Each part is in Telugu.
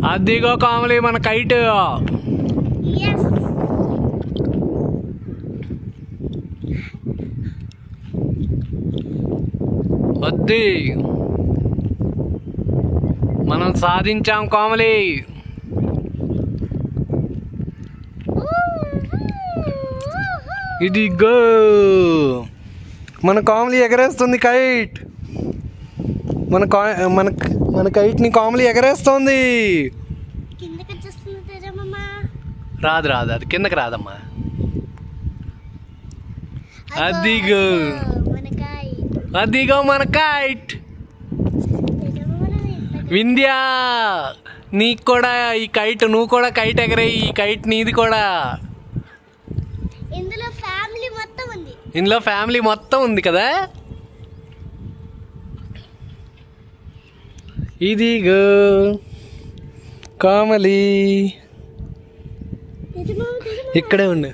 అదిగో కామలి మన కైట్. వద్ది మనం సాధించాం కామలి. ఇదిగో మన కామలి ఎగరేస్తుంది కైట్. మన మన కైట్ని కామలి ఎగరేస్తుంది. రాదు రాదు, అది కిందకి రాదమ్మా. అదిగో అదిగో మన కైట్. వింధ్యా, నీకు కూడా ఈ కైట్, నువ్వు కూడా కైట్ ఎగరేయి. ఈ కైట్ నీది కూడా. ఇందులో ఫ్యామిలీ మొత్తం ఉంది కదా. ఇదిగో కామలి ఇక్కడే ఉండు.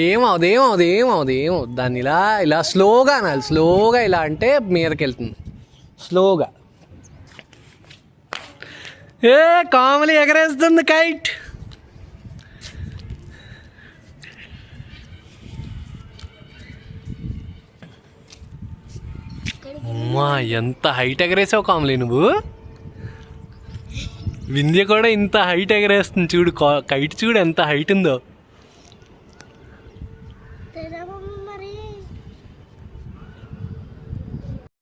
ఏమవుదు దాన్ని ఇలా ఇలా స్లోగా అనాలి. స్లోగా ఇలా అంటే మీదకి వెళ్తుంది. స్లోగా. కామలి ఎగరేస్తుంది కైట్. అమ్మా, ఎంత హైట్ ఎగరేసావు కామలి నువ్వు. వింధ్య కూడా ఇంత హైట్ ఎగరేస్తుంది చూడు. కైట్ చూడు ఎంత హైట్ ఉందో.